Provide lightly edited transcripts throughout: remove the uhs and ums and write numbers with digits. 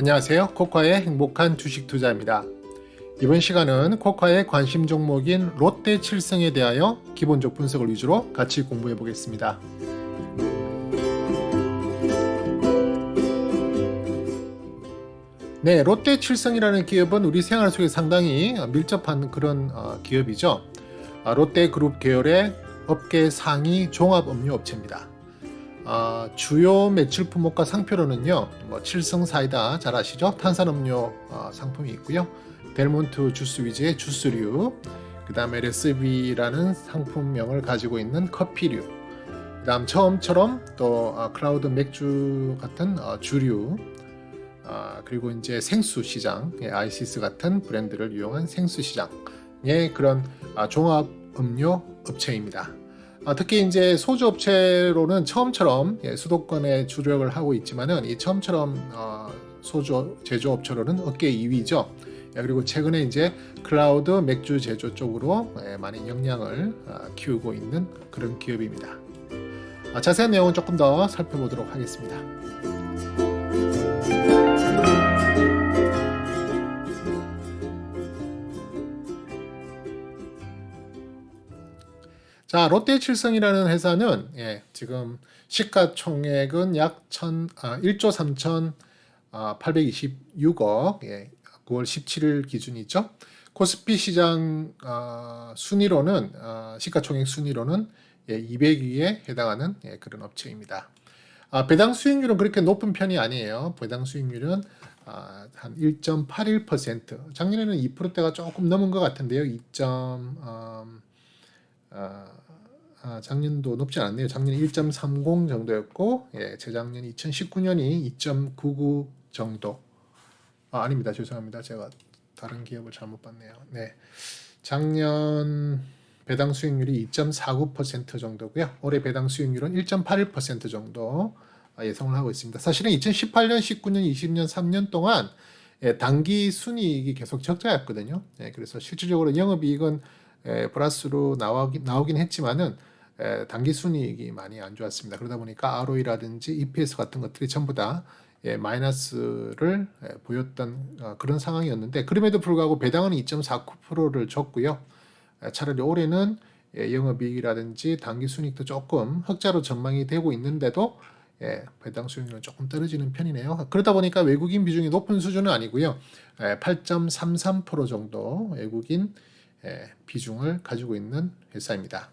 안녕하세요. 코카의 행복한 주식 투자입니다. 이번 시간은 코카의 관심 종목인 롯데 칠성에 대하여 기본적 분석을 위주로 같이 공부해 보겠습니다. 네, 롯데 칠성이라는 기업은 우리 생활 속에 상당히 밀접한 그런 기업이죠. 롯데그룹 계열의 업계 상위 종합음료업체입니다. 주요 매출 품목과 상표로는요, 칠성 사이다 잘 아시죠? 탄산음료 상품이 있고요. 델몬트 주스 위주의 주스류, 그 다음에 레시비라는 상품명을 가지고 있는 커피류, 그 다음 처음처럼 또 클라우드 맥주 같은 주류, 그리고 이제 생수 시장, 아이시스 같은 브랜드를 이용한 생수 시장의 그런 종합 음료 업체입니다. 특히 이제 소주 업체로는 처음처럼 수도권에 주력을 하고 있지만은 이 처음처럼 소주 제조업체로는 업계 2위죠. 그리고 최근에 이제 클라우드 맥주 제조 쪽으로 많은 역량을 키우고 있는 그런 기업입니다. 자세한 내용은 조금 더 살펴보도록 하겠습니다. 자, 롯데칠성이라는 회사는 지금 시가총액은 약 1조 3,826억, 9월 17일 기준이죠. 코스피 시장 순위로는 시가총액 순위로는 200위에 해당하는 그런 업체입니다. 배당 수익률은 그렇게 높은 편이 아니에요. 배당 수익률은 한 1.81%, 작년에는 2%대가 조금 넘은 것 같은데요. 작년도 높지 않았네요. 작년 1.30 정도였고, 재작년 2019년이 2.99 정도. 아닙니다. 죄송합니다. 제가 다른 기업을 잘못 봤네요. 네, 작년 배당 수익률이 2.49% 정도고요. 올해 배당 수익률은 1.81% 정도 예상을 하고 있습니다. 사실은 2018년, 19년, 20년, 3년 동안 단기 순이익이 계속 적자였거든요. 그래서 실질적으로 영업이익은 플러스로 나오긴 했지만은 단기 순이익이 많이 안 좋았습니다. 그러다 보니까 ROE라든지 EPS 같은 것들이 전부 다 마이너스를 보였던 그런 상황이었는데, 그럼에도 불구하고 배당은 2.49%를 줬고요. 차라리 올해는 영업이익이라든지 단기 순이익도 조금 흑자로 전망이 되고 있는데도 배당 수익률은 조금 떨어지는 편이네요. 그러다 보니까 외국인 비중이 높은 수준은 아니고요. 8.33% 정도 외국인 비중을 가지고 있는 회사입니다.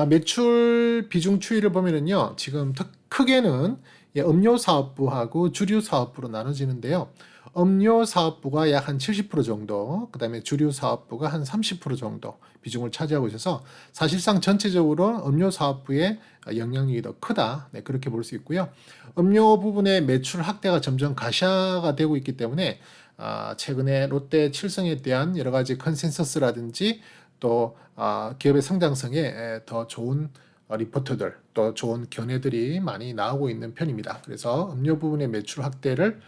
매출 비중 추이를 보면은요, 지금 크게는 음료 사업부하고 주류 사업부로 나눠지는데요. 음료 사업부가 약 한 70% 정도, 그 다음에 주류 사업부가 한 30% 정도 비중을 차지하고 있어서 사실상 전체적으로 음료 사업부의 영향력이 더 크다, 그렇게 볼 수 있고요. 음료 부분의 매출 확대가 점점 가시화가 되고 있기 때문에 최근에 롯데 칠성에 대한 여러 가지 컨센서스라든지 또 기업의 성장성에 더 좋은 리포트들, 또 좋은 견해들이 많이 나오고 있는 편입니다. 그래서 음료 부분의 매출 확대를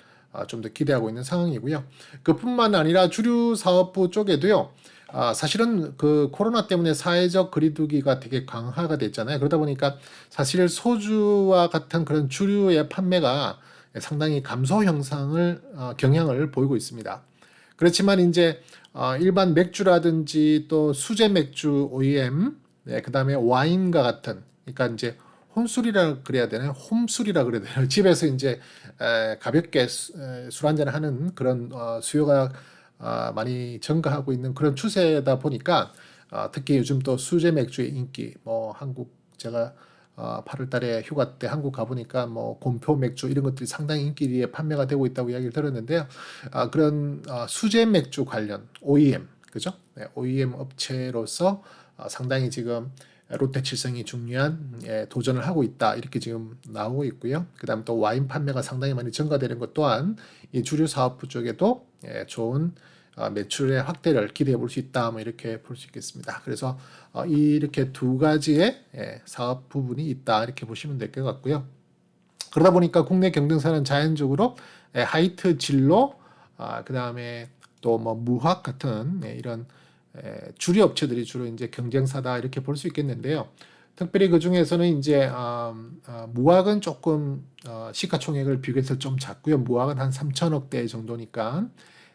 좀 더 기대하고 있는 상황이고요. 그뿐만 아니라 주류 사업부 쪽에도요. 사실은 그 코로나 때문에 사회적 거리두기가 되게 강화가 됐잖아요. 그러다 보니까 사실 소주와 같은 그런 주류의 판매가 상당히 감소 형상을 경향을 보이고 있습니다. 그렇지만 이제 일반 맥주라든지 또 수제 맥주 OEM, 그 다음에 와인과 같은, 그러니까 이제 혼술이라 그래야 되나요? 홈술이라 그래야 되나요? 집에서 이제 가볍게 술 한잔 하는 그런 수요가 많이 증가하고 있는 그런 추세다 보니까 특히 요즘 또 수제 맥주의 인기, 한국 제가 8월 달에 휴가 때 한국 가보니까 곰표 맥주 이런 것들이 상당히 인기에 판매가 되고 있다고 이야기를 들었는데요. 그런 수제 맥주 관련 OEM, 그죠? OEM 업체로서 상당히 지금 롯데칠성이 중요한 도전을 하고 있다, 이렇게 지금 나오고 있고요. 그다음 또 와인 판매가 상당히 많이 증가되는 것 또한 이 주류 사업부 쪽에도 좋은 매출의 확대를 기대해 볼 수 있다, 이렇게 볼 수 있겠습니다. 그래서 이렇게 두 가지의 사업 부분이 있다, 이렇게 보시면 될 것 같고요. 그러다 보니까 국내 경쟁사는 자연적으로 하이트 진로, 그 다음에 또 무학 같은 이런 주류 업체들이 주로 이제 경쟁사다, 이렇게 볼 수 있겠는데요. 특별히 그 중에서는 이제 무학은 조금 시가총액을 비교해서 좀 작고요. 무학은 한 3천억대 정도니까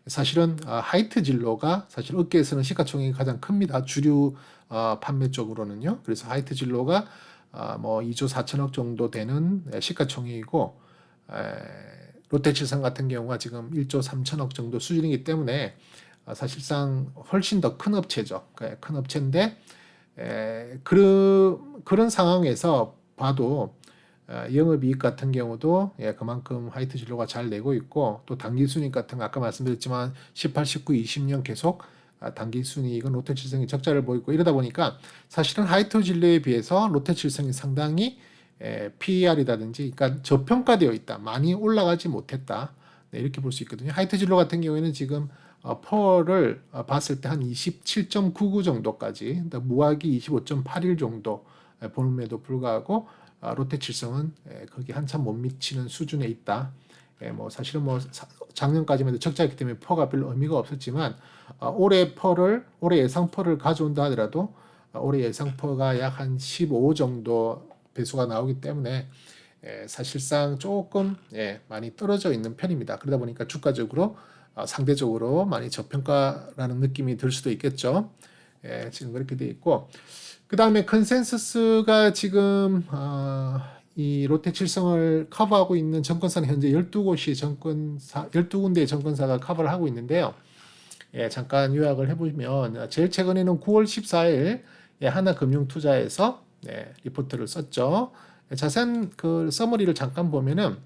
사실은 하이트 진로가 사실 업계에서는 시가총액이 가장 큽니다. 주류 판매 쪽으로는요. 그래서 하이트 진로가 뭐 2조 4천억 정도 되는 시가총액이고 롯데칠성 같은 경우가 지금 1조 3천억 정도 수준이기 때문에 사실상 훨씬 더 큰 업체죠. 큰 업체인데 그런 상황에서 봐도 영업이익 같은 경우도 그만큼 하이트 진로가 잘 내고 있고 또 당기순이익 같은 거 아까 말씀드렸지만 18, 19, 20년 계속 당기순이익은 롯데칠성이 적자를 보이고 이러다 보니까 사실은 하이트 진로에 비해서 롯데칠성이 상당히 PER이라든지 그러니까 저평가되어 있다. 많이 올라가지 못했다. 네, 이렇게 볼 수 있거든요. 하이트 진로 같은 경우에는 지금 펄을 봤을 때 한 27.99 정도까지, 그러니까 무학이 25.81 정도 보는에도 불구하고 롯데칠성은 거기 한참 못 미치는 수준에 있다. 뭐 사실은 뭐 작년까지만 해도 적자였기 때문에 퍼가 별로 의미가 없었지만 올해 예상 퍼를 가져온다 하더라도 올해 예상 퍼가 약 한 15 정도 배수가 나오기 때문에 사실상 조금 많이 떨어져 있는 편입니다. 그러다 보니까 주가적으로 상대적으로 많이 저평가라는 느낌이 들 수도 있겠죠. 지금 그렇게 돼 있고 그 다음에 컨센서스가 지금 이 롯데칠성을 커버하고 있는 증권사는 현재 12군데의 증권사가 커버를 하고 있는데요. 잠깐 요약을 해보면 제일 최근에는 9월 14일 하나금융투자에서 리포트를 썼죠. 자세한 그 서머리를 잠깐 보면은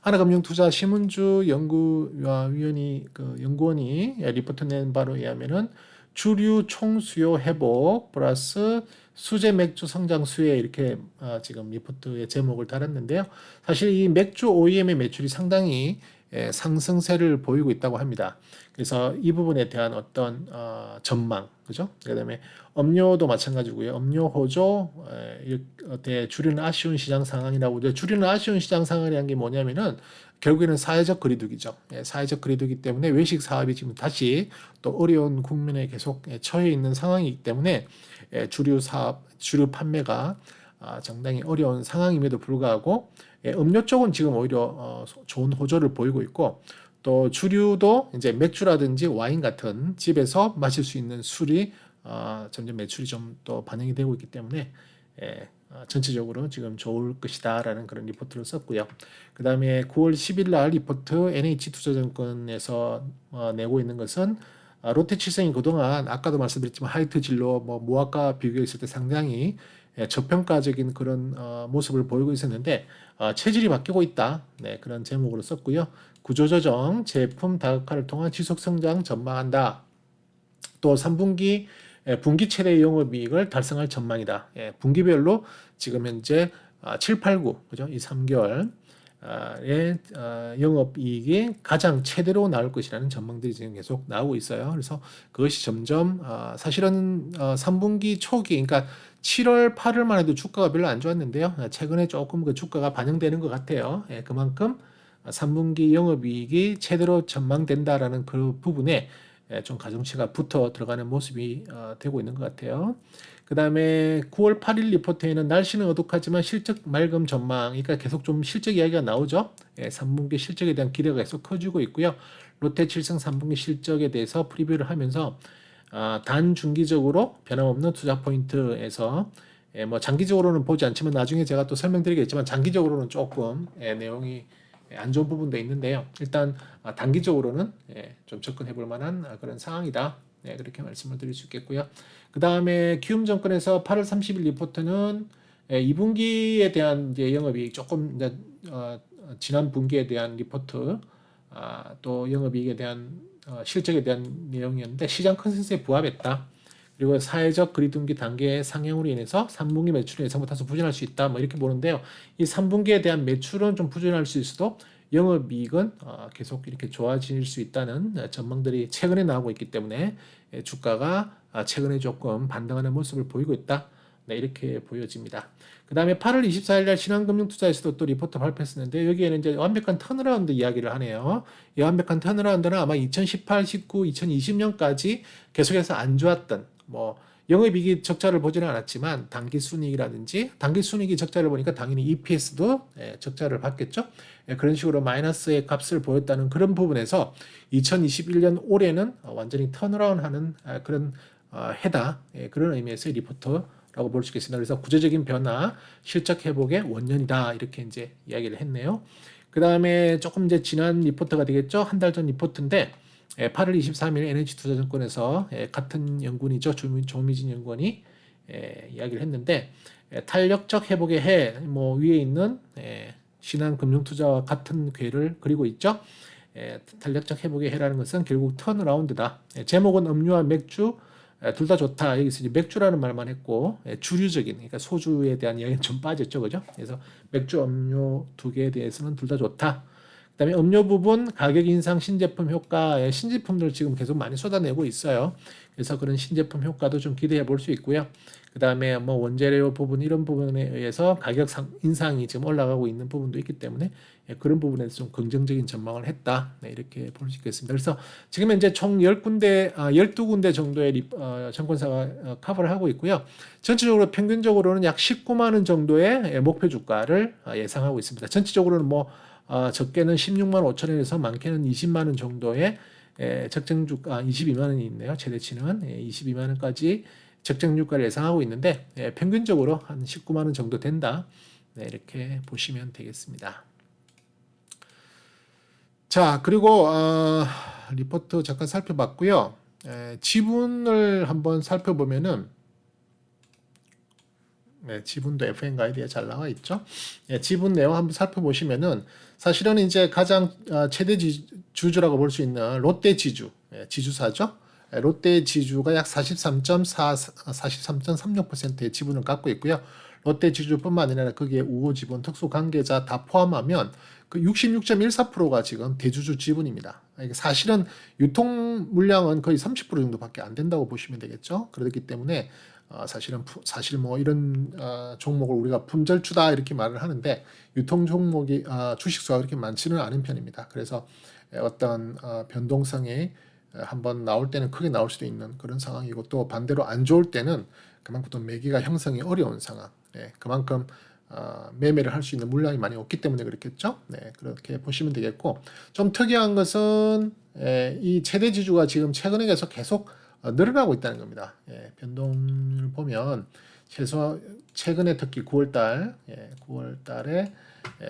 하나금융투자 심은주 연구위원이 연구원이 리포트 낸 바로 의하면은 주류 총수요 회복 플러스 수제 맥주 성장 수혜 이렇게 지금 리포트의 제목을 달았는데요. 사실 이 맥주 OEM의 매출이 상당히 상승세를 보이고 있다고 합니다. 그래서 이 부분에 대한 어떤 전망, 그죠? 그다음에 음료도 마찬가지고요. 음료 호조 주류는 아쉬운 시장 상황이라고 이제 주류는 아쉬운 시장 상황이라는 게 뭐냐면은 결국에는 사회적 거리두기죠. 사회적 거리두기 때문에 외식 사업이 지금 다시 또 어려운 국면에 계속 처해 있는 상황이기 때문에 주류 사업, 주류 판매가 상당히 어려운 상황임에도 불구하고 음료 쪽은 지금 오히려 좋은 호조를 보이고 있고 또 주류도 이제 맥주라든지 와인 같은 집에서 마실 수 있는 술이 점점 매출이 좀 또 반영이 되고 있기 때문에 전체적으로 지금 좋을 것이다라는 그런 리포트를 썼고요. 그 다음에 9월 10일 날 리포트 NH투자증권에서 내고 있는 것은 롯데칠성이 그동안 아까도 말씀드렸지만 하이트 진로 뭐 무학과 비교했을 때 상당히 저평가적인 그런 모습을 보이고 있었는데 체질이 바뀌고 있다. 네, 그런 제목으로 썼고요. 구조조정, 제품 다각화를 통한 지속성장 전망한다. 또 3분기 분기 최대 영업이익을 달성할 전망이다. 분기별로 지금 현재 7, 8, 9 그죠? 이 3개월 의 영업이익이 가장 최대로 나올 것이라는 전망들이 지금 계속 나오고 있어요. 그래서 그것이 점점 사실은 3분기 초기 그러니까 7월, 8월만 해도 주가가 별로 안 좋았는데요. 최근에 조금 그 주가가 반영되는 것 같아요. 그만큼 3분기 영업이익이 최대로 전망된다라는 그 부분에 좀 가중치가 붙어 들어가는 모습이 되고 있는 것 같아요. 그 다음에 9월 8일 리포트에는 날씨는 어둑하지만 실적 맑음 전망, 그러니까 계속 좀 실적 이야기가 나오죠. 3분기 실적에 대한 기대가 계속 커지고 있고요. 롯데칠성 3분기 실적에 대해서 프리뷰를 하면서 단중기적으로 변함없는 투자 포인트에서 뭐 장기적으로는 보지 않지만 나중에 제가 또 설명드리겠지만 장기적으로는 조금 내용이 안 좋은 부분도 있는데요. 일단 단기적으로는 좀 접근해 볼 만한 그런 상황이다. 그렇게 말씀을 드릴 수 있겠고요. 그 다음에 키움증권에서 8월 30일 리포트는 2분기에 대한 이제 영업이익 조금 이제 지난 분기에 대한 리포트 또 영업이익에 대한 실적에 대한 내용이었는데 시장 컨센서스에 부합했다. 그리고 사회적 거리두기 단계의 상향으로 인해서 3분기 매출은 예상보다 부진할 수 있다. 뭐 이렇게 보는데요. 이 3분기에 대한 매출은 좀 부진할 수 있어도 영업이익은 계속 이렇게 좋아질 수 있다는 전망들이 최근에 나오고 있기 때문에 주가가 최근에 조금 반등하는 모습을 보이고 있다. 네, 이렇게 보여집니다. 그 다음에 8월 24일 날 신한금융투자에서도 또 리포트 발표했었는데 여기에는 이제 완벽한 턴어라운드 이야기를 하네요. 이 완벽한 턴어라운드는 아마 2018, 19, 2020년까지 계속해서 안 좋았던 뭐 영업이익이 적자를 보지는 않았지만 당기순이익이라든지 당기순이익이 적자를 보니까 당연히 EPS도 적자를 봤겠죠. 그런 식으로 마이너스의 값을 보였다는 그런 부분에서 2021년 올해는 완전히 턴어라운드하는 그런 해다. 그런 의미에서 리포트라고 볼 수 있겠습니다. 그래서 구조적인 변화, 실적 회복의 원년이다 이렇게 이제 이야기를 했네요. 그 다음에 조금 이제 지난 리포트가 되겠죠. 한 달 전 리포트인데 8월 23일 NH투자증권에서 같은 연구원이죠. 조미진 연구원이 이야기를 했는데 탄력적 회복의 해, 뭐 위에 있는 신한금융투자와 같은 궤를 그리고 있죠. 탄력적 회복의 해라는 것은 결국 턴어라운드다. 제목은 음료와 맥주 둘 다 좋다. 여기서 이제 맥주라는 말만 했고 주류적인 그러니까 소주에 대한 이야기는 좀 빠졌죠, 그죠? 그래서 맥주, 음료 두 개에 대해서는 둘 다 좋다. 그다음에 음료 부분 가격 인상 신제품 효과, 신제품들 지금 계속 많이 쏟아내고 있어요. 그래서 그런 신제품 효과도 좀 기대해 볼 수 있고요. 그다음에 뭐 원재료 부분 이런 부분에 의해서 가격 인상이 지금 올라가고 있는 부분도 있기 때문에 그런 부분에서 좀 긍정적인 전망을 했다. 네, 이렇게 볼 수 있겠습니다. 그래서 지금 현재 총 10군데, 12군데 정도의 증권사가 커버를 하고 있고요. 전체적으로 평균적으로는 약 19만 원 정도의 목표 주가를 예상하고 있습니다. 전체적으로는 뭐 적게는 16만 5천 원에서 많게는 20만 원 정도의 적정 주가 22만 원이 있네요. 최대치는 22만 원까지 적정 주가를 예상하고 있는데 평균적으로 한 19만 원 정도 된다. 네, 이렇게 보시면 되겠습니다. 자, 그리고 리포트 잠깐 살펴봤고요. 지분을 한번 살펴보면은 지분도 FN 가이드에 잘 나와 있죠. 지분 내용 한번 살펴보시면은 사실은 이제 가장 최대 주주라고 볼 수 있는 롯데 지주, 지주사죠. 롯데 지주가 약 43.36%의 지분을 갖고 있고요. 롯데 지주뿐만 아니라 거기에 우호 지분, 특수 관계자 다 포함하면 그 66.14%가 지금 대주주 지분입니다. 사실은 유통 물량은 거의 30% 정도밖에 안 된다고 보시면 되겠죠. 그렇기 때문에 사실 뭐 이런 종목을 우리가 품절주다 이렇게 말을 하는데 유통 종목이 주식수가 그렇게 많지는 않은 편입니다. 그래서 어떤 변동성이 한번 나올 때는 크게 나올 수도 있는 그런 상황이고 또 반대로 안 좋을 때는 그만큼 또 매기가 형성이 어려운 상황. 그만큼 매매를 할 수 있는 물량이 많이 없기 때문에 그렇겠죠. 네, 그렇게 보시면 되겠고 좀 특이한 것은 이 최대 지주가 지금 최근에 계속 늘어나고 있다는 겁니다. 변동을 보면 최근에 특히 9월달, 9월달에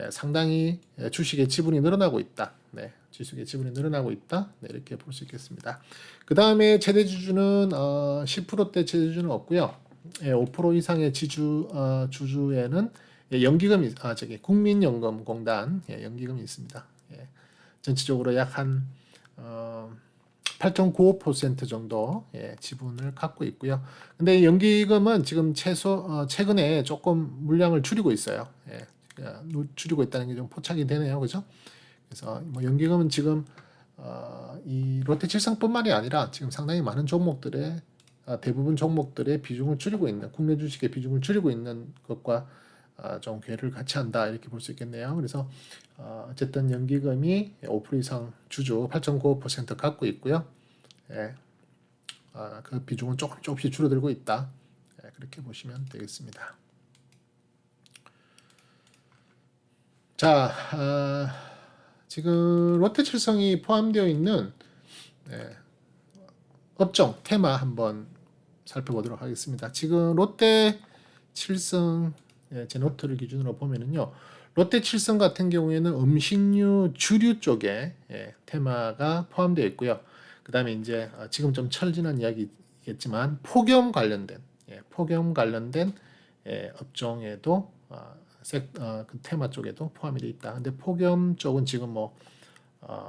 상당히 주식의 지분이 늘어나고 있다. 네, 주식의 지분이 늘어나고 있다. 네, 이렇게 볼 수 있겠습니다. 그 다음에 최대 지주는 10%대 최대 지주는 없고요. 5% 이상의 주주에는 연기금이 국민연금공단 연기금이 있습니다. 전체적으로 약 한 8.95% 정도 지분을 갖고 있고요. 근데 연기금은 지금 최근에 조금 물량을 줄이고 있어요. 줄이고 있다는 게 좀 포착이 되네요, 그죠? 그래서 뭐 연기금은 지금 이 롯데칠성뿐만이 아니라 지금 상당히 많은 종목들의 대부분 종목들의 비중을 줄이고 있는 국내 주식의 비중을 줄이고 있는 것과 좀 궤를 같이 한다 이렇게 볼 수 있겠네요. 그래서 어쨌든 연기금이 5% 이상 주주 8.95% 갖고 있고요. 그 비중은 조금씩 줄어들고 있다. 그렇게 보시면 되겠습니다. 자, 지금 롯데칠성이 포함되어 있는 업종 테마 한번 살펴보도록 하겠습니다. 지금 롯데칠성 제 노트를 기준으로 보면은요. 롯데칠성 같은 경우에는 음식료 주류 쪽에 테마가 포함되어 있고요. 그 다음에 이제 지금 좀 철진한 이야기겠지만 폭염 관련된 업종에도 그 테마 쪽에도 포함이 되어 있다. 근데 폭염 쪽은 지금 뭐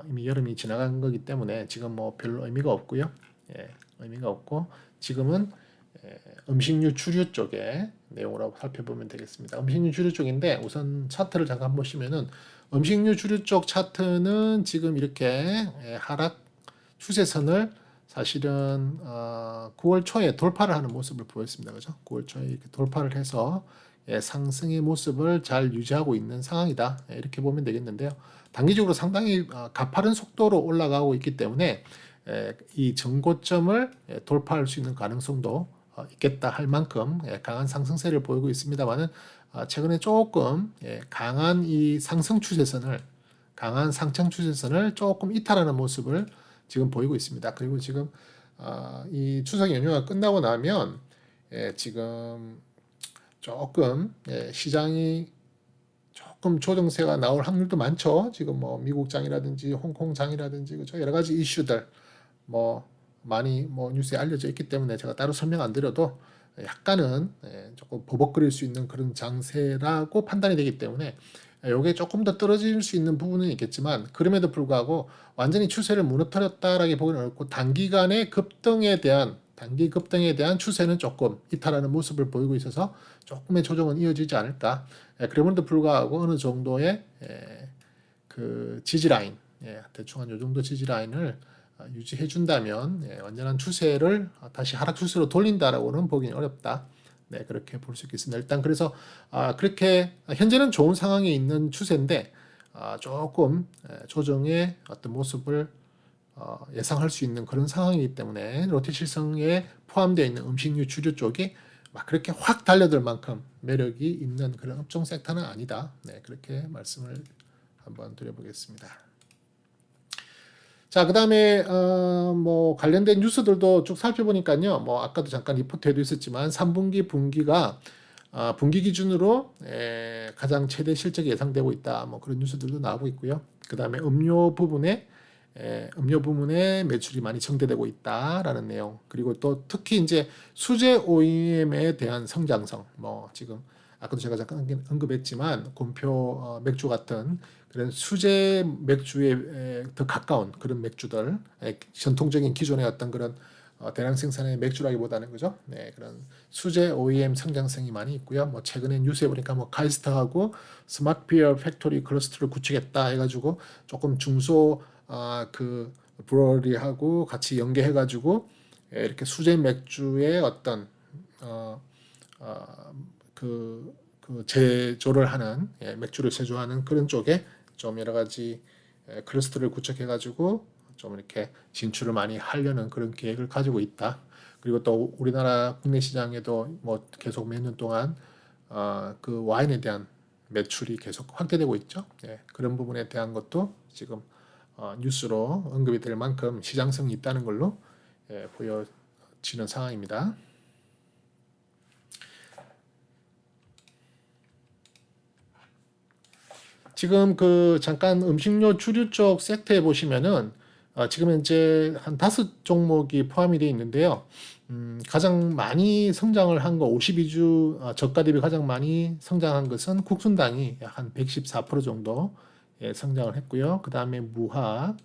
이미 여름이 지나간 거기 때문에 지금 뭐 별로 의미가 없고요. 의미가 없고 지금은 음식료 주류 쪽의 내용으로 살펴보면 되겠습니다. 음식료 주류 쪽인데 우선 차트를 잠깐 보시면은 음식료 주류 쪽 차트는 지금 이렇게 하락 추세선을 사실은 9월 초에 돌파를 하는 모습을 보였습니다. 그죠? 9월 초에 이렇게 돌파를 해서 상승의 모습을 잘 유지하고 있는 상황이다. 이렇게 보면 되겠는데요. 단기적으로 상당히 가파른 속도로 올라가고 있기 때문에 이 전고점을 돌파할 수 있는 가능성도 있겠다 할 만큼 강한 상승세를 보이고 있습니다만은 최근에 조금 강한 이 상승 추세선을 강한 상승 추세선을 조금 이탈하는 모습을 지금 보이고 있습니다. 그리고 지금 이 추석 연휴가 끝나고 나면 지금 조금 시장이 조금 조정세가 나올 확률도 많죠. 지금 뭐 미국장이라든지 홍콩장이라든지 그죠? 여러 가지 이슈들 뭐 많이 뭐 뉴스에 알려져 있기 때문에 제가 따로 설명 안 드려도 약간은 조금 버벅거릴 수 있는 그런 장세라고 판단이 되기 때문에 요게 조금 더 떨어질 수 있는 부분은 있겠지만 그럼에도 불구하고 완전히 추세를 무너뜨렸다라기 보기는 어렵고 단기 급등에 대한 추세는 조금 이탈하는 모습을 보이고 있어서 조금의 조정은 이어지지 않을까. 그럼에도 불구하고 어느 정도의 그 지지 라인, 대충 한 요 정도 지지 라인을 유지해 준다면 완전한 추세를 다시 하락 추세로 돌린다라고는 보기는 어렵다. 네, 그렇게 볼 수 있겠습니다. 일단 그래서 그렇게 현재는 좋은 상황에 있는 추세인데 조금 조정의 어떤 모습을 예상할 수 있는 그런 상황이기 때문에 롯데칠성에 포함되어 있는 음식료 주류 쪽이 막 그렇게 확 달려들 만큼 매력이 있는 그런 업종 섹터는 아니다. 네, 그렇게 말씀을 한번 드려보겠습니다. 자, 그다음에 뭐 관련된 뉴스들도 쭉 살펴보니까요. 뭐 아까도 잠깐 리포트에도 있었지만 3분기 분기가 분기 기준으로 가장 최대 실적이 예상되고 있다. 뭐 그런 뉴스들도 나오고 있고요. 그다음에 음료 부분에 매출이 많이 증대되고 있다라는 내용. 그리고 또 특히 이제 수제 OEM에 대한 성장성. 뭐 지금 아까도 제가 잠깐 언급했지만 곰표 맥주 같은 그런 수제 맥주에 더 가까운 그런 맥주들, 전통적인 기존의 어떤 그런 대량 생산의 맥주라기보다는 그죠? 네, 그런 수제 OEM 성장성이 많이 있고요. 뭐 최근에 뉴스에 보니까 뭐 카이스트하고 스마트 비어 팩토리 클러스터를 구축했다 해가지고 조금 중소 그 브로리하고 같이 연계해가지고 이렇게 수제 맥주의 어떤 그 제조를 하는 맥주를 제조하는 그런 쪽에 좀 여러 가지 클러스터를 구축해가지고 좀 이렇게 진출을 많이 하려는 그런 계획을 가지고 있다. 그리고 또 우리나라 국내 시장에도 뭐 계속 몇 년 동안 그 와인에 대한 매출이 계속 확대되고 있죠. 그런 부분에 대한 것도 지금 뉴스로 언급이 될 만큼 시장성이 있다는 걸로 보여지는 상황입니다. 지금 그 잠깐 음식료 주류 쪽 섹터에 보시면은 지금 현재 한 5종목이 포함이 되어 있는데요. 가장 많이 성장을 한 거 52주 저가 대비 가장 많이 성장한 것은 국순당이 약 한 114% 정도 성장을 했고요. 그 다음에 무학,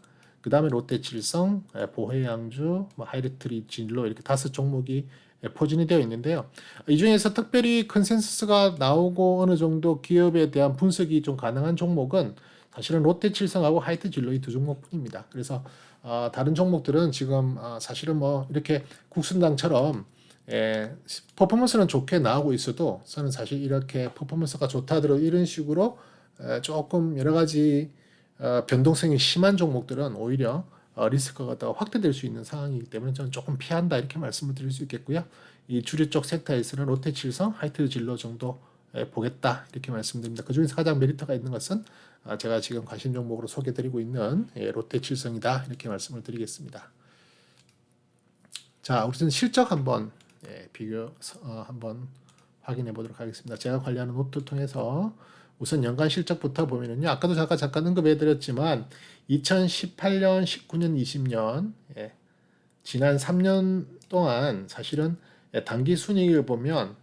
그 다음에 롯데칠성, 보혜양주, 뭐 하이레트리 진로 이렇게 5종목이 포진이 되어 있는데요. 이 중에서 특별히 컨센서스가 나오고 어느 정도 기업에 대한 분석이 좀 가능한 종목은 사실은 롯데칠성하고 하이트진로 이 두 종목뿐입니다. 그래서 다른 종목들은 지금 사실은 뭐 이렇게 국순당처럼 퍼포먼스는 좋게 나오고 있어도 저는 사실 이렇게 퍼포먼스가 좋다더라도 이런 식으로 조금 여러 가지 변동성이 심한 종목들은 오히려 리스크가 더 확대될 수 있는 상황이기 때문에 저는 조금 피한다 이렇게 말씀을 드릴 수 있겠고요. 이 주류 쪽 섹터에서는 롯데칠성, 하이트진로 정도 보겠다 이렇게 말씀드립니다. 그 중에서 가장 메리트가 있는 것은 제가 지금 관심 종목으로 소개드리고 있는 롯데칠성이다 이렇게 말씀을 드리겠습니다. 자, 우선 실적 한번 비교 한번 확인해 보도록 하겠습니다. 제가 관리하는 노트를 통해서 우선 연간 실적부터 보면은요. 아까도 잠깐 언급해 드렸지만 2018년, 19년, 20년 지난 3년 동안 사실은 단기 순이익을 보면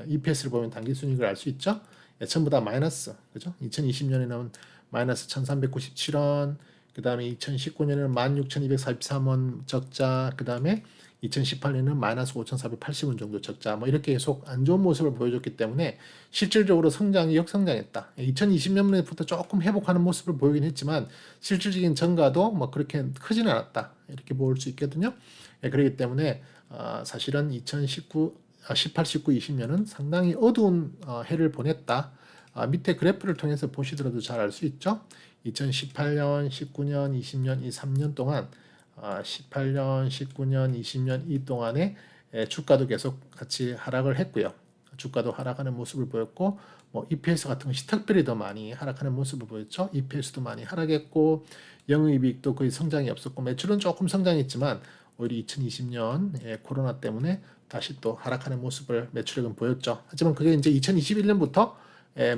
EPS를 보면 단기 순이익을 알 수 있죠. 전부 다 마이너스. 그죠? 2020년에는 마이너스 1397원, 그다음에 2019년에는 16,243원 적자, 그다음에 2018년에는 마이너스 5,480원 정도 적자, 뭐 이렇게 계속 안 좋은 모습을 보여줬기 때문에 실질적으로 성장이 역성장했다. 2020년부터 조금 회복하는 모습을 보이긴 했지만 실질적인 증가도 뭐 그렇게 크지는 않았다. 이렇게 볼 수 있거든요. 그렇기 때문에 사실은 18, 19, 20년은 상당히 어두운 해를 보냈다. 밑에 그래프를 통해서 보시더라도 잘 알 수 있죠. 2018년, 19년, 20년 이 3년 동안 18년, 19년, 20년 이 동안에 주가도 계속 같이 하락을 했고요. 주가도 하락하는 모습을 보였고 뭐 EPS 같은 거 식탁별이 더 많이 하락하는 모습을 보였죠. EPS도 많이 하락했고 영업이익도 거의 성장이 없었고 매출은 조금 성장했지만 오히려 2020년 코로나 때문에 다시 또 하락하는 모습을 매출액은 보였죠. 하지만 그게 이제 2021년부터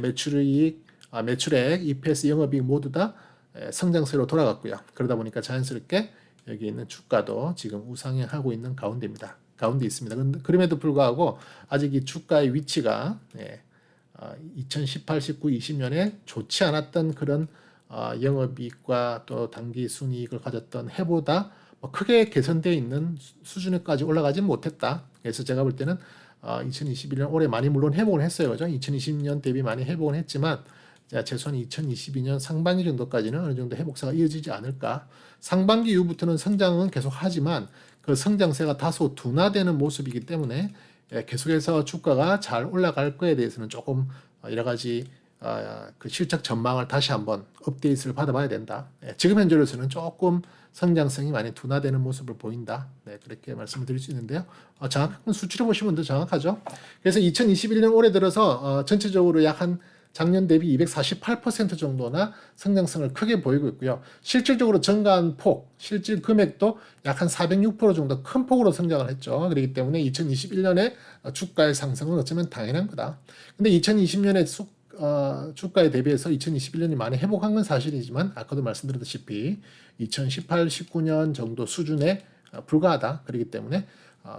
매출액, EPS, 영업이익 모두 다 성장세로 돌아갔고요. 그러다 보니까 자연스럽게 여기 있는 주가도 지금 우상향하고 있는 가운데 있습니다. 그럼에도 불구하고 아직 이 주가의 위치가 2018, 19, 20년에 좋지 않았던 그런 영업이익과 또 당기 순이익을 가졌던 해보다 크게 개선되어 있는 수준에까지 올라가진 못했다. 그래서 제가 볼 때는 2021년 올해 많이 물론 회복을 했어요. 그죠? 2020년 대비 많이 회복은 했지만 최소한 2022년 상반기 정도까지는 어느 정도 회복세가 이어지지 않을까. 상반기 이후부터는 성장은 계속 하지만 그 성장세가 다소 둔화되는 모습이기 때문에 계속해서 주가가 잘 올라갈 거에 대해서는 조금 여러 가지 그 실적 전망을 다시 한번 업데이트를 받아봐야 된다. 지금 현재로서는 조금 성장성이 많이 둔화되는 모습을 보인다. 그렇게 말씀을 드릴 수 있는데요. 정확한 수치로 보시면 더 정확하죠. 그래서 2021년 올해 들어서 전체적으로 약 한 작년 대비 248% 정도나 성장성을 크게 보이고 있고요. 실질적으로 증가한 폭, 실질 금액도 약 한 406% 정도 큰 폭으로 성장을 했죠. 그렇기 때문에 2021년에 주가의 상승은 어쩌면 당연한 거다. 근데 2020년에 주가에 대비해서 2021년이 많이 회복한 건 사실이지만 아까도 말씀드렸다시피 2018, 19년 정도 수준에 불과하다. 그렇기 때문에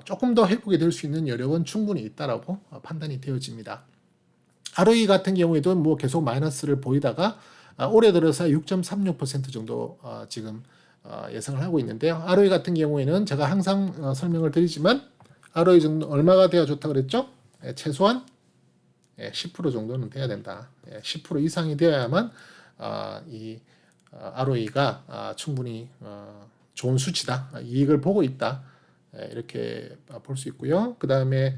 조금 더 회복이 될 수 있는 여력은 충분히 있다라고 판단이 되어집니다. ROE 같은 경우에도 뭐 계속 마이너스를 보이다가 올해 들어서 6.36% 정도 지금 예상을 하고 있는데요. ROE 같은 경우에는 제가 항상 설명을 드리지만 ROE 정도 얼마가 돼야 좋다 그랬죠? 최소한 10% 정도는 돼야 된다. 10% 이상이 되어야만 이 ROE가 충분히 좋은 수치다. 이익을 보고 있다. 이렇게 볼 수 있고요. 그 다음에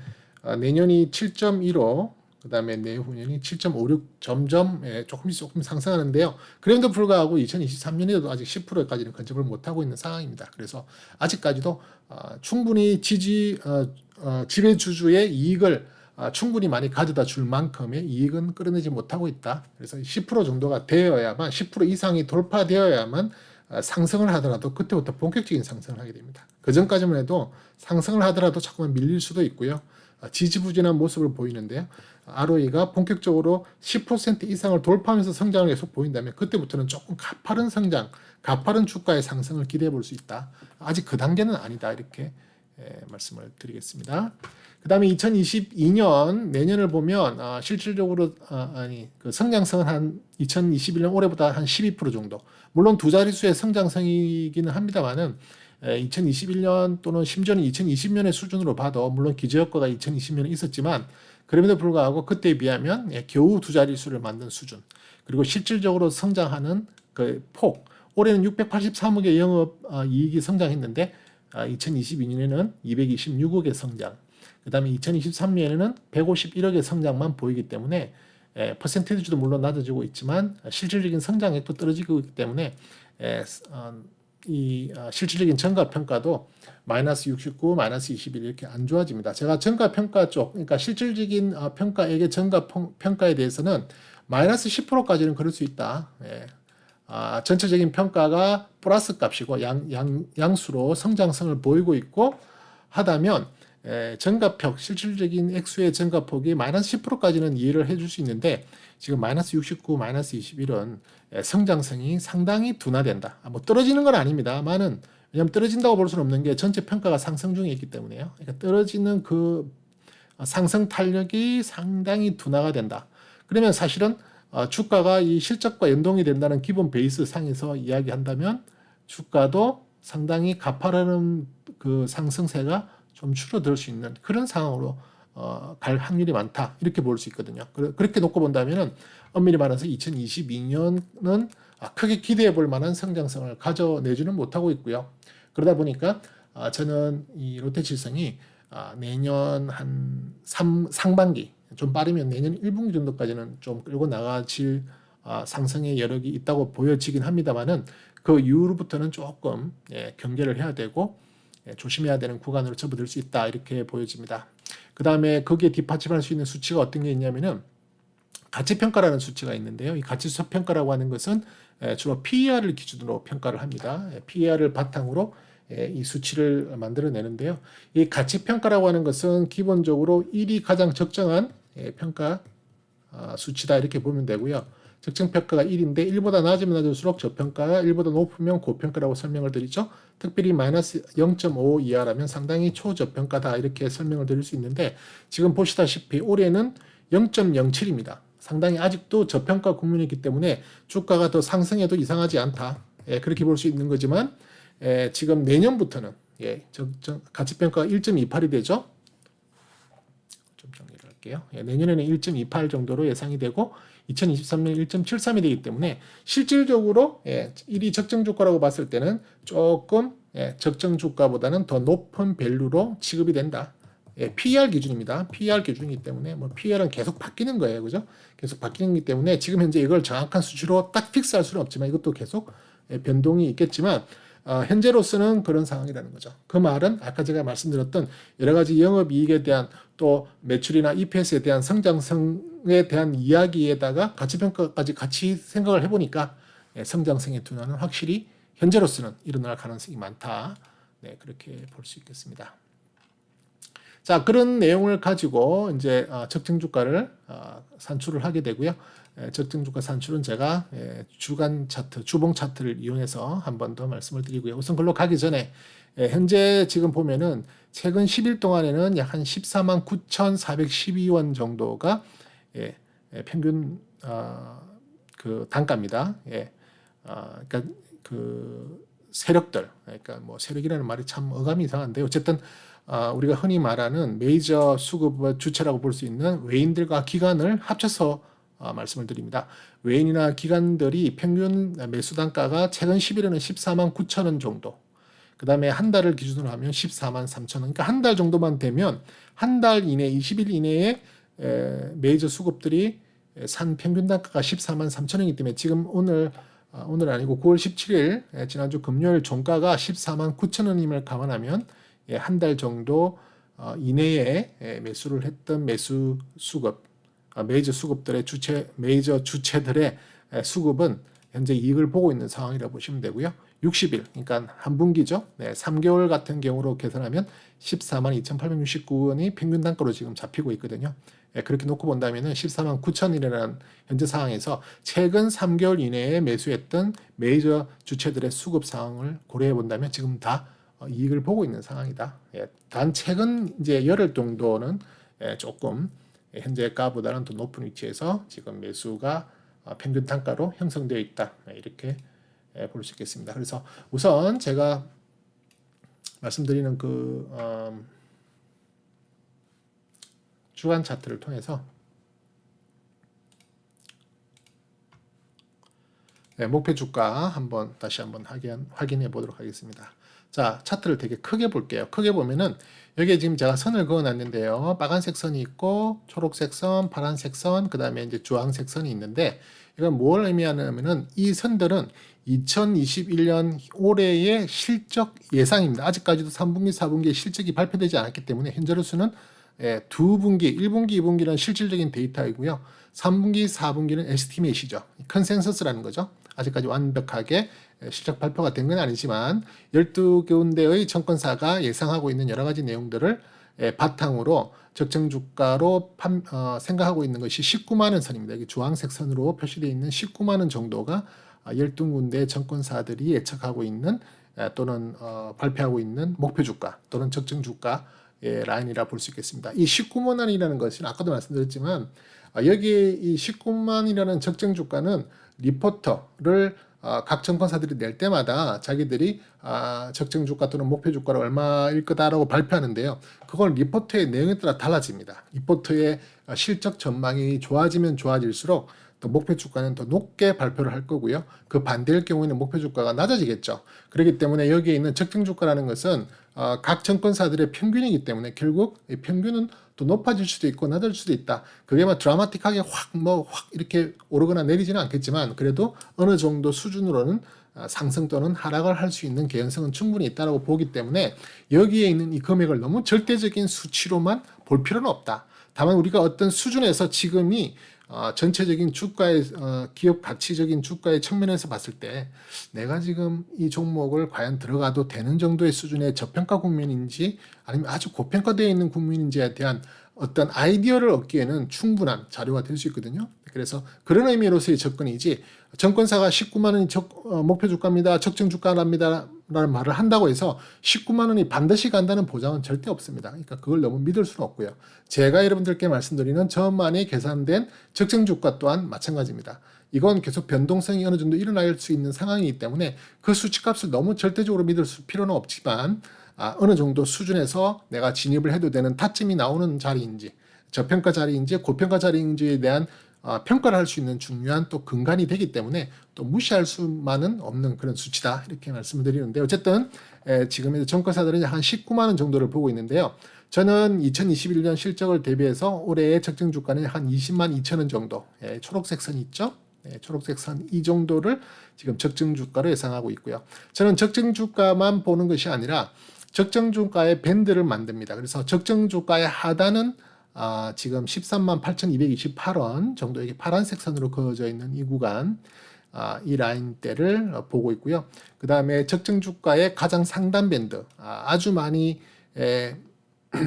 내년이 7.15, 그 다음에 내후년이 7.56 점점 조금 상승하는데요. 그럼에도 불구하고 2023년에도 아직 10%까지는 근접을 못하고 있는 상황입니다. 그래서 아직까지도 충분히 지배주주의 이익을 충분히 많이 가져다 줄 만큼의 이익은 끌어내지 못하고 있다. 그래서 10% 정도가 되어야만 10% 이상이 돌파되어야만 상승을 하더라도 그때부터 본격적인 상승을 하게 됩니다. 그 전까지만 해도 상승을 하더라도 자꾸만 밀릴 수도 있고요. 지지부진한 모습을 보이는데요. ROE가 본격적으로 10% 이상을 돌파하면서 성장을 계속 보인다면 그때부터는 조금 가파른 성장, 가파른 주가의 상승을 기대해 볼 수 있다. 아직 그 단계는 아니다. 이렇게 말씀을 드리겠습니다. 그 다음에 2022년 내년을 보면 실질적으로 그 성장성은 한 2021년 올해보다 한 12% 정도. 물론 두 자릿수의 성장성이기는 합니다만은 2021년 또는 심지어는 2020년의 수준으로 봐도 물론 기저효과가 2020년에 있었지만 그럼에도 불구하고 그때에 비하면 겨우 두 자릿수를 만든 수준. 그리고 실질적으로 성장하는 그 폭. 올해는 683억의 영업 이익이 성장했는데 2022년에는 226억의 성장. 그 다음에 2023년에는 151억의 성장만 보이기 때문에 퍼센테이지도 물론 낮아지고 있지만 실질적인 성장액도 떨어지고 있기 때문에 실질적인 전가평가도 마이너스 69, 마이너스 21 이렇게 안 좋아집니다. 제가 전가평가 쪽, 그러니까 실질적인 평가액의 전가평가에 대해서는 마이너스 10%까지는 그럴 수 있다. 전체적인 평가가 플러스 값이고 양수로 성장성을 보이고 있고 하다면 전가폭, 실질적인 액수의 전가폭이 마이너스 10%까지는 이해를 해줄 수 있는데 지금 마이너스 69, 마이너스 21은 성장성이 상당히 둔화된다. 뭐 떨어지는 건 아닙니다만은 왜냐하면 떨어진다고 볼 수는 없는 게 전체 평가가 상승 중에 있기 때문에요. 그러니까 떨어지는 그 상승 탄력이 상당히 둔화가 된다. 그러면 사실은 주가가 이 실적과 연동이 된다는 기본 베이스 상에서 이야기한다면 주가도 상당히 가파르는 그 상승세가 좀 줄어들 수 있는 그런 상황으로 갈 확률이 많다. 이렇게 볼 수 있거든요. 그렇게 놓고 본다면은 엄밀히 말해서 2022년은 크게 기대해 볼 만한 성장성을 가져내지는 못하고 있고요. 그러다 보니까 저는 이 롯데칠성이 내년 한 상반기 좀 빠르면 내년 1분기 정도까지는 좀 끌고 나가질 상승의 여력이 있다고 보여지긴 합니다만은 그 이후로부터는 조금 경계를 해야 되고 조심해야 되는 구간으로 접어들 수 있다 이렇게 보여집니다. 그 다음에 거기에 뒷받침할 수 있는 수치가 어떤 게 있냐면은 가치평가라는 수치가 있는데요. 이 가치평가라고 하는 것은 주로 PER을 기준으로 평가를 합니다. PER을 바탕으로 이 수치를 만들어내는데요. 이 가치평가라고 하는 것은 기본적으로 1이 가장 적정한 평가 수치다 이렇게 보면 되고요. 적정평가가 1인데 1보다 낮으면 낮을수록 저평가, 1보다 높으면 고평가라고 설명을 드리죠. 특별히 마이너스 0.5 이하라면 상당히 초저평가다 이렇게 설명을 드릴 수 있는데 지금 보시다시피 올해는 0.07입니다. 상당히 아직도 저평가 국면이기 때문에 주가가 더 상승해도 이상하지 않다. 그렇게 볼 수 있는 거지만 지금 내년부터는 가치평가가 1.28이 되죠. 좀 정리를 할게요. 내년에는 1.28 정도로 예상이 되고 2023년 1.73이 되기 때문에 실질적으로 1이 적정 주가라고 봤을 때는 조금 적정 주가보다는 더 높은 밸류로 취급이 된다. PER 기준입니다. PER 기준이기 때문에 뭐 PER은 계속 바뀌는 거예요. 그죠? 계속 바뀌는 거기 때문에 지금 현재 이걸 정확한 수치로 딱 픽스할 수는 없지만 이것도 계속 변동이 있겠지만 현재로서는 그런 상황이라는 거죠. 그 말은 아까 제가 말씀드렸던 여러 가지 영업이익에 대한 또 매출이나 EPS에 대한 성장성에 대한 이야기에다가 가치평가까지 같이 생각을 해보니까 성장성의 둔화는 확실히 현재로서는 일어날 가능성이 많다. 네, 그렇게 볼 수 있겠습니다. 자, 그런 내용을 가지고 이제 적정 주가를 산출을 하게 되고요. 적정 주가 산출은 제가 주간 차트, 주봉 차트를 이용해서 한 번 더 말씀을 드리고요. 우선 글로 가기 전에 현재 지금 보면은 최근 10일 동안에는 약 한 14만 9,412원 정도가 평균 그 단가입니다. 그러니까 그 세력들, 그러니까 뭐 세력이라는 말이 참 어감이 이상한데 어쨌든 우리가 흔히 말하는 메이저 수급 주체라고 볼 수 있는 외인들과 기관을 합쳐서 말씀을 드립니다. 외인이나 기관들이 평균 매수 단가가 최근 10일에는 14만 9천 원 정도. 그 다음에 한 달을 기준으로 하면 14만 3천 원. 그러니까 한 달 정도만 되면 한 달 이내, 20일 이내에 메이저 수급들이 산 평균 단가가 14만 3천 원이기 때문에 지금 오늘 아니고 9월 17일 지난주 금요일 종가가 14만 9천 원임을 감안하면 한 달 정도 이내에 매수를 했던 매수 수급, 메이저 수급들의 메이저 주체들의 수급은 현재 이익을 보고 있는 상황이라고 보시면 되고요. 60일, 그러니까 한 분기죠. 3개월 같은 경우로 계산하면 14만 2,869원이 평균 단가로 지금 잡히고 있거든요. 그렇게 놓고 본다면 14만 9천이라는 현재 상황에서 최근 3개월 이내에 매수했던 메이저 주체들의 수급 상황을 고려해 본다면 지금 다 이익을 보고 있는 상황이다. 단 최근 이제 열흘 정도는 조금 현재 가보다는 더 높은 위치에서 지금 매수가 평균 단가로 형성되어 있다. 이렇게 볼 수 있겠습니다. 그래서 우선 제가 말씀드리는 그 주간 차트를 통해서 목표 주가 다시 한번 확인해 보도록 하겠습니다. 자, 차트를 되게 크게 볼게요. 크게 보면은 여기에 지금 제가 선을 그어 놨는데요. 빨간색 선이 있고 초록색 선, 파란색 선, 그다음에 이제 주황색 선이 있는데 이건 뭘 의미하냐면은 이 선들은 2021년 올해의 실적 예상입니다. 아직까지도 3분기, 4분기의 실적이 발표되지 않았기 때문에 현재로서는 2분기, 1분기, 2분기는 실질적인 데이터이고요. 3분기, 4분기는 에스티메이시죠. 컨센서스라는 거죠. 아직까지 완벽하게 실적 발표가 된 건 아니지만 12군데의 증권사가 예상하고 있는 여러 가지 내용들을 바탕으로 적정 주가로 생각하고 있는 것이 19만 원 선입니다. 여기 주황색 선으로 표시되어 있는 19만 원 정도가 12군데 증권사들이 예측하고 있는 또는 발표하고 있는 목표 주가 또는 적정 주가 라인이라 볼 수 있겠습니다. 이 19만 원이라는 것은 아까도 말씀드렸지만 여기 이 19만이라는 적정 주가는 리포터를 각 증권사들이 낼 때마다 자기들이 적정 주가 또는 목표 주가를 얼마일 거다라고 발표하는데요. 그건 리포터의 내용에 따라 달라집니다. 리포터의 실적 전망이 좋아지면 좋아질수록 또 목표 주가는 더 높게 발표를 할 거고요. 그 반대일 경우에는 목표 주가가 낮아지겠죠. 그렇기 때문에 여기에 있는 적정 주가라는 것은 각 증권사들의 평균이기 때문에 결국 이 평균은 또 높아질 수도 있고 낮아질 수도 있다. 그게 막 드라마틱하게 확 이렇게 오르거나 내리지는 않겠지만 그래도 어느 정도 수준으로는 상승 또는 하락을 할 수 있는 개연성은 충분히 있다고 보기 때문에 여기에 있는 이 금액을 너무 절대적인 수치로만 볼 필요는 없다. 다만 우리가 어떤 수준에서 지금이 전체적인 주가의 기업 가치적인 주가의 측면에서 봤을 때 내가 지금 이 종목을 과연 들어가도 되는 정도의 수준의 저평가 국면인지 아니면 아주 고평가되어 있는 국면인지에 대한 어떤 아이디어를 얻기에는 충분한 자료가 될 수 있거든요. 그래서 그런 의미로서의 접근이지 정권사가 19만 원이 목표 주가입니다. 적정 주가랍니다. 라는 말을 한다고 해서 19만 원이 반드시 간다는 보장은 절대 없습니다. 그러니까 그걸 너무 믿을 수는 없고요. 제가 여러분들께 말씀드리는 저만이 계산된 적정 주가 또한 마찬가지입니다. 이건 계속 변동성이 어느 정도 일어날 수 있는 상황이기 때문에 그 수치값을 너무 절대적으로 믿을 필요는 없지만 어느 정도 수준에서 내가 진입을 해도 되는 타점이 나오는 자리인지 저평가 자리인지 고평가 자리인지에 대한 평가를 할 수 있는 중요한 또 근간이 되기 때문에 또 무시할 수만은 없는 그런 수치다 이렇게 말씀을 드리는데 어쨌든 지금 정권사들은 한 19만 원 정도를 보고 있는데요. 저는 2021년 실적을 대비해서 올해의 적정 주가는 한 20만 2천 원 정도 초록색 선 있죠. 초록색 선 이 정도를 지금 적정 주가로 예상하고 있고요. 저는 적정 주가만 보는 것이 아니라 적정 주가의 밴드를 만듭니다. 그래서 적정 주가의 하단은 지금 13만 8,228원 정도 이게 파란색 선으로 그어져 있는 이 구간 이 라인대를 보고 있고요. 그 다음에 적정 주가의 가장 상단 밴드 아주 많이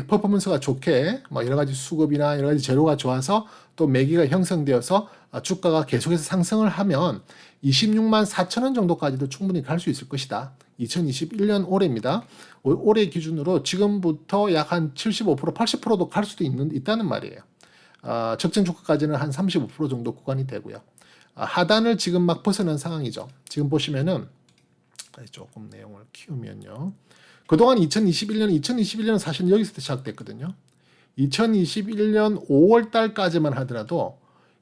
퍼포먼스가 좋게 뭐 여러 가지 수급이나 여러 가지 재료가 좋아서 또 매기가 형성되어서 주가가 계속해서 상승을 하면 26만 4천 원 정도까지도 충분히 갈 수 있을 것이다. 2021년 올해입니다. 올해 기준으로 지금부터 약 한 75%, 80%도 갈 수도 있다는 말이에요. 적정 주가까지는 한 35% 정도 구간이 되고요. 하단을 지금 막 벗어난 상황이죠. 지금 보시면은 조금 내용을 키우면요. 그동안 2021년은 사실 여기서 시작됐거든요. 2021년 5월 달까지만 하더라도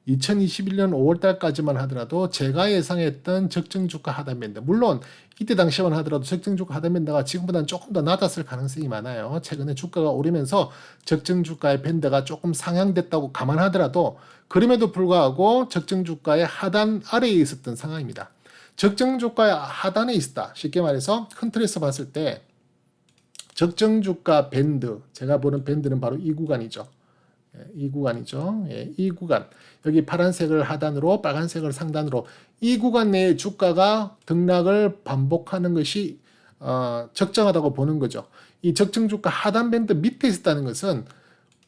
2021년 5월 달까지만 하더라도 제가 예상했던 적정 주가 하단 밴드 물론 이때 당시만 하더라도 적정 주가 하단 밴드가 지금보다는 조금 더 낮았을 가능성이 많아요. 최근에 주가가 오르면서 적정 주가의 밴드가 조금 상향됐다고 감안하더라도 그럼에도 불구하고 적정 주가의 하단 아래에 있었던 상황입니다. 적정 주가의 하단에 있다. 쉽게 말해서 큰 틀에서 봤을 때 적정 주가 밴드 제가 보는 밴드는 바로 이 구간이죠. 이 구간이죠. 이 구간 여기 파란색을 하단으로 빨간색을 상단으로 이 구간 내에 주가가 등락을 반복하는 것이 적정하다고 보는 거죠. 이 적정 주가 하단 밴드 밑에 있었다는 것은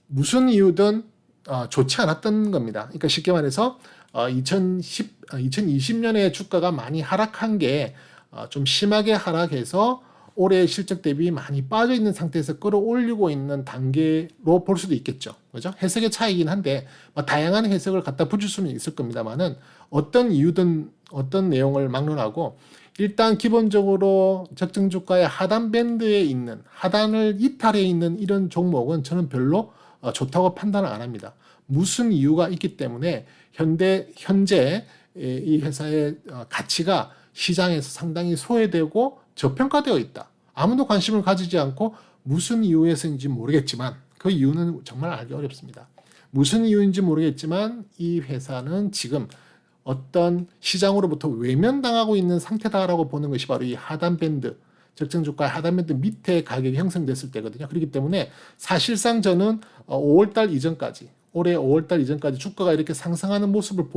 무슨 이유든 좋지 않았던 겁니다. 그러니까 쉽게 말해서 2020년에 주가가 많이 하락한 게 좀 심하게 하락해서 올해 실적 대비 많이 빠져 있는 상태에서 끌어올리고 있는 단계로 볼 수도 있겠죠. 그죠? 해석의 차이긴 한데 다양한 해석을 갖다 붙일 수는 있을 겁니다만은 어떤 이유든 어떤 내용을 막론하고 일단 기본적으로 적정 주가의 하단 밴드에 있는 하단을 이탈해 있는 이런 종목은 저는 별로 좋다고 판단을 안 합니다. 무슨 이유가 있기 때문에 현재 이 회사의 가치가 시장에서 상당히 소외되고 저평가되어 있다. 아무도 관심을 가지지 않고 무슨 이유에서인지 모르겠지만 그 이유는 정말 알기 어렵습니다. 무슨 이유인지 모르겠지만 이 회사는 지금 어떤 시장으로부터 외면당하고 있는 상태다라고 보는 것이 바로 이 하단 밴드, 적정 주가 하단 밴드 밑에 가격이 형성됐을 때거든요. 그렇기 때문에 사실상 저는 5월달 이전까지 올해 5월달 이전까지 주가가 이렇게 상승하는 모습을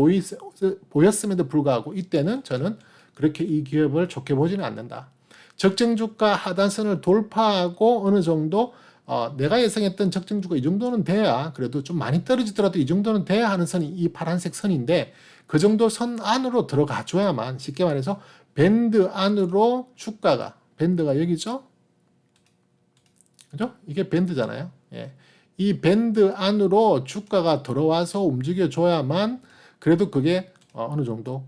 보였음에도 불구하고 이때는 저는 그렇게 이 기업을 좋게 보지는 않는다. 적정 주가 하단선을 돌파하고 어느 정도 내가 예상했던 적정 주가 이 정도는 돼야 그래도 좀 많이 떨어지더라도 이 정도는 돼야 하는 선이 이 파란색 선인데 그 정도 선 안으로 들어가 줘야만 쉽게 말해서 밴드 안으로 주가가 밴드가 여기죠? 그죠? 이게 밴드잖아요. 예. 이 밴드 안으로 주가가 들어와서 움직여 줘야만 그래도 그게 어느 정도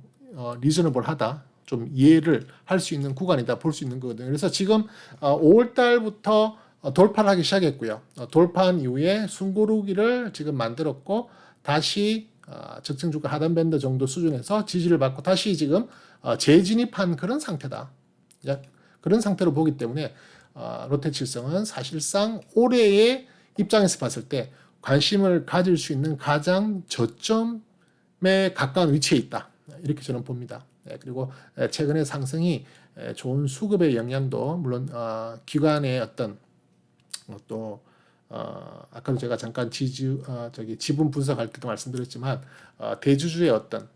리저너블 하다. 좀 이해를 할 수 있는 구간이다 볼 수 있는 거거든요. 그래서 지금 5월 달부터 돌파를 하기 시작했고요. 돌파한 이후에 숨고르기를 지금 만들었고 다시 적정 주가 하단 밴드 정도 수준에서 지지를 받고 다시 지금 재진입한 그런 상태다. 그런 상태로 보기 때문에 롯데칠성은 사실상 올해의 입장에서 봤을 때 관심을 가질 수 있는 가장 저점에 가까운 위치에 있다. 이렇게 저는 봅니다. 그리고 최근의 상승이 좋은 수급의 영향도 물론 기관의 어떤 또 아까도 제가 잠깐 지분 분석할 때도 말씀드렸지만 대주주의 어떤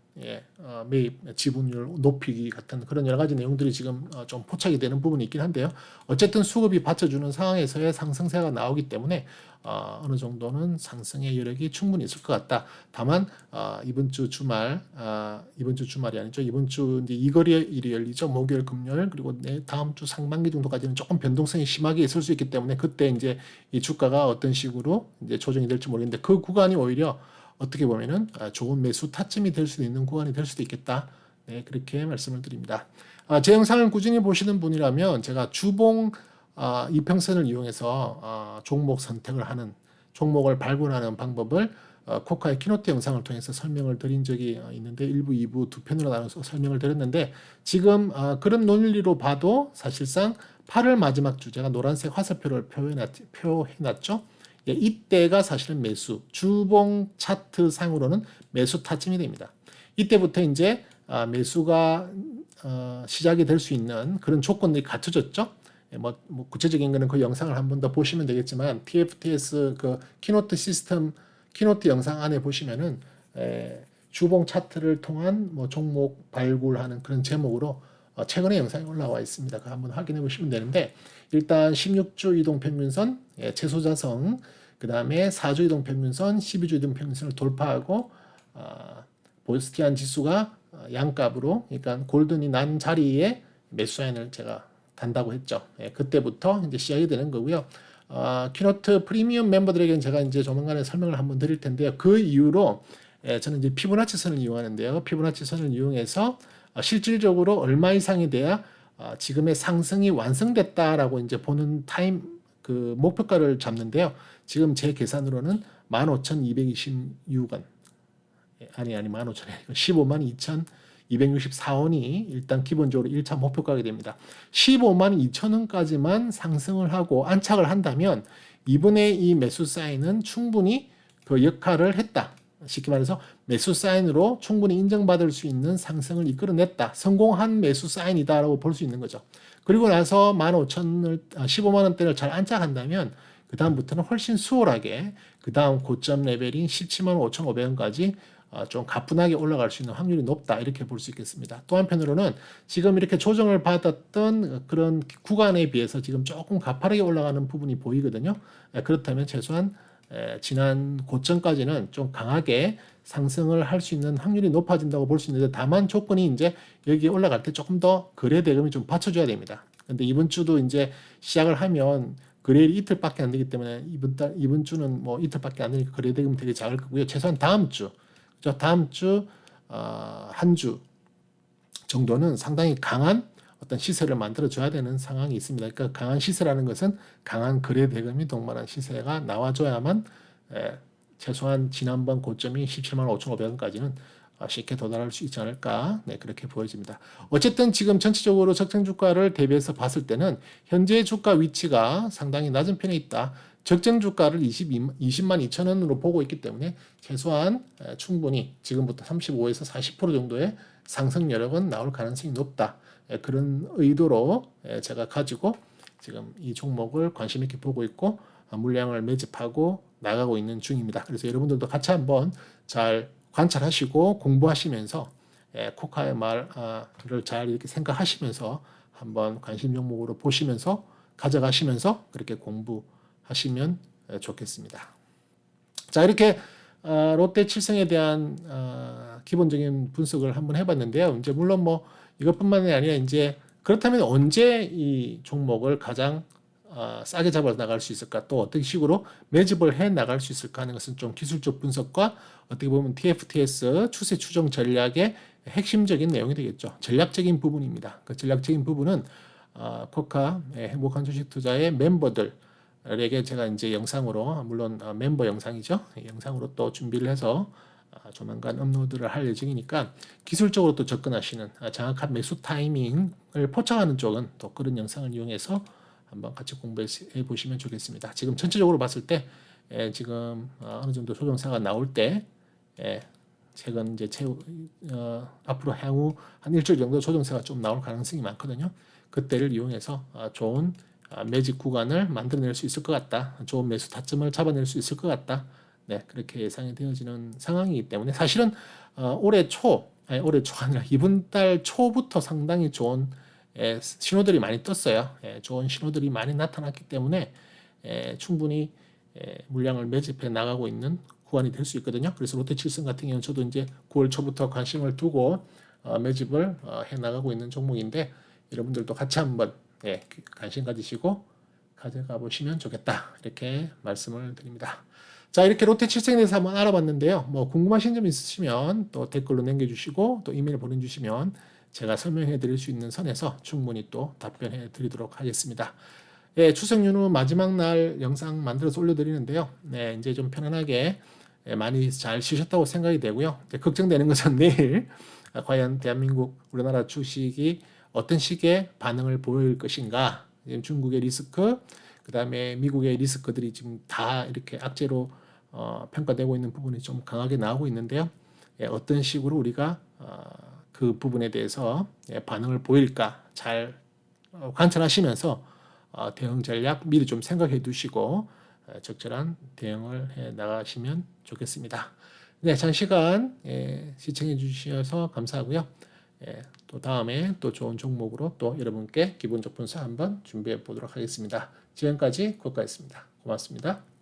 매입 지분율 높이기 같은 그런 여러 가지 내용들이 지금 좀 포착이 되는 부분이 있긴 한데요. 어쨌든 수급이 받쳐주는 상황에서의 상승세가 나오기 때문에 어느 정도는 상승의 여력이 충분히 있을 것 같다. 다만 이번 주 주말이 아니죠. 이번 주 이제 이거일이 열리죠. 목요일, 금요일 그리고 다음 주 상반기 정도까지는 조금 변동성이 심하게 있을 수 있기 때문에 그때 이제 이 주가가 어떤 식으로 이제 조정이 될지 모르겠는데 그 구간이 오히려 어떻게 보면은 좋은 매수 타점이 될 수도 있는 구간이 될 수도 있겠다. 네, 그렇게 말씀을 드립니다. 제 영상을 꾸준히 보시는 분이라면 제가 주봉 이평선을 이용해서 종목 선택을 하는 종목을 발굴하는 방법을 코카의 키노트 영상을 통해서 설명을 드린 적이 있는데 1부, 2부 두 편으로 나눠서 설명을 드렸는데 지금 그런 논리로 봐도 사실상 8월 마지막 주 제가 노란색 화살표를 표해놨죠. 예, 이때가 사실은 매수, 주봉 차트 상으로는 매수 타점이 됩니다. 이때부터 이제 매수가 시작이 될 수 있는 그런 조건들이 갖춰졌죠. 예, 뭐 구체적인 거는 그 영상을 한 번 더 보시면 되겠지만 TFTS 그 키노트 시스템 키노트 영상 안에 보시면은 주봉 차트를 통한 뭐 종목 발굴하는 그런 제목으로 최근에 영상이 올라와 있습니다. 그 한번 확인해 보시면 되는데 일단 16주 이동평균선 최소자성 그 다음에 4주 이동평균선 12주 이동평균선을 돌파하고 보스티안 지수가 양값으로 그러니까 골든이 난 자리에 매수 라인을 제가 단다고 했죠. 그때부터 이제 시작이 되는 거고요. 키노트 프리미엄 멤버들에게는 제가 이제 조만간에 설명을 한번 드릴 텐데요. 그 이후로 저는 이제 피보나치 선을 이용하는데요. 피보나치 선을 이용해서 실질적으로 얼마 이상이 돼야 지금의 상승이 완성됐다라고 이제 보는 그 목표가를 잡는데요. 지금 제 계산으로는 15,226원. 아니 15,000이 아니고 152,264원이 일단 기본적으로 1차 목표가가 됩니다. 152,000원까지만 상승을 하고 안착을 한다면 이번에 이 매수 사인은 충분히 그 역할을 했다. 쉽게 말해서 매수 사인으로 충분히 인정받을 수 있는 상승을 이끌어냈다. 성공한 매수 사인이다라고 볼 수 있는 거죠. 그리고 나서 15만 원대를 잘 안착한다면 그 다음부터는 훨씬 수월하게 그 다음 고점 레벨인 17만 5,500원까지 좀 가뿐하게 올라갈 수 있는 확률이 높다 이렇게 볼 수 있겠습니다. 또 한편으로는 지금 이렇게 조정을 받았던 그런 구간에 비해서 지금 조금 가파르게 올라가는 부분이 보이거든요. 그렇다면 최소한 지난 고점까지는 좀 강하게 상승을 할 수 있는 확률이 높아진다고 볼 수 있는데 다만 조건이 이제 여기 올라갈 때 조금 더 거래 대금이 좀 받쳐줘야 됩니다. 근데 이번 주도 이제 시작을 하면 거래일이 이틀밖에 안 되기 때문에 이번 주는 뭐 이틀밖에 안 되니까 거래 대금이 되게 작을 거고요. 최소한 다음 주 다음 주 한 주 정도는 상당히 강한 어떤 시세를 만들어 줘야 되는 상황이 있습니다. 그러니까 강한 시세라는 것은 강한 거래 대금이 동반한 시세가 나와줘야만 최소한 지난번 고점이 17만 5,500원까지는 쉽게 도달할 수 있지 않을까 그렇게 보여집니다. 어쨌든 지금 전체적으로 적정 주가를 대비해서 봤을 때는 현재 주가 위치가 상당히 낮은 편에 있다. 적정 주가를 20만 2천 원으로 보고 있기 때문에 최소한 충분히 지금부터 35에서 40% 정도의 상승 여력은 나올 가능성이 높다. 그런 의도로 제가 가지고 지금 이 종목을 관심 있게 보고 있고 물량을 매집하고 나가고 있는 중입니다. 그래서 여러분들도 같이 한번 잘 관찰하시고 공부하시면서 코카의 말을 잘 이렇게 생각하시면서 한번 관심 종목으로 보시면서 가져가시면서 그렇게 공부하시면 좋겠습니다. 자, 이렇게 롯데 칠성에 대한 기본적인 분석을 한번 해봤는데요. 이제 물론 뭐 이것뿐만이 아니라 이제 그렇다면 언제 이 종목을 가장 싸게 잡아 나갈 수 있을까? 또 어떤 식으로 매집을 해 나갈 수 있을까 하는 것은 좀 기술적 분석과 어떻게 보면 TFTS 추세 추정 전략의 핵심적인 내용이 되겠죠. 전략적인 부분입니다. 그 전략적인 부분은 코카 행복한 주식 투자의 멤버들에게 제가 이제 영상으로 물론 멤버 영상이죠. 영상으로 또 준비를 해서 조만간 업로드를 할 예정이니까 기술적으로 또 접근하시는 정확한 매수 타이밍을 포착하는 쪽은 또 그런 영상을 이용해서 한번 같이 공부해 보시면 좋겠습니다. 지금 전체적으로 봤을 때 지금 어느 정도 조정세가 나올 때 최근 이제 앞으로 향후 한 일주일 정도 조정세가 좀 나올 가능성이 많거든요. 그때를 이용해서 좋은 매집 구간을 만들어낼 수 있을 것 같다. 좋은 매수 타점을 잡아낼 수 있을 것 같다. 네, 그렇게 예상이 되어지는 상황이기 때문에 사실은 올해 초, 아니, 올해 초가 아니라 이번 달 초부터 상당히 좋은 신호들이 많이 떴어요. 좋은 신호들이 많이 나타났기 때문에 충분히 물량을 매집해 나가고 있는 구간이 될 수 있거든요. 그래서 롯데칠성 같은 경우는 저도 이제 9월 초부터 관심을 두고 매집을 해 나가고 있는 종목인데 여러분들도 같이 한번 관심 가지시고 가져가 보시면 좋겠다. 이렇게 말씀을 드립니다. 자, 이렇게 롯데칠성에 대해서 한번 알아봤는데요. 뭐 궁금하신 점 있으시면 또 댓글로 남겨주시고 또 이메일 보내주시면 제가 설명해 드릴 수 있는 선에서 충분히 또 답변해 드리도록 하겠습니다. 예, 추석 연휴 마지막 날 영상 만들어서 올려드리는데요. 네, 이제 좀 편안하게 많이 잘 쉬셨다고 생각이 되고요. 걱정되는 것은 내일 과연 대한민국 우리나라 주식이 어떤 식의 반응을 보일 것인가. 지금 중국의 리스크, 그 다음에 미국의 리스크들이 지금 다 이렇게 악재로 평가되고 있는 부분이 좀 강하게 나오고 있는데요. 어떤 식으로 우리가 그 부분에 대해서 반응을 보일까 잘 관찰하시면서 대응 전략 미리 좀 생각해 두시고 적절한 대응을 해 나가시면 좋겠습니다. 네, 장시간 시청해 주셔서 감사하고요. 또 다음에 또 좋은 종목으로 또 여러분께 기본적 분석 한번 준비해 보도록 하겠습니다. 지금까지 국가였습니다. 고맙습니다.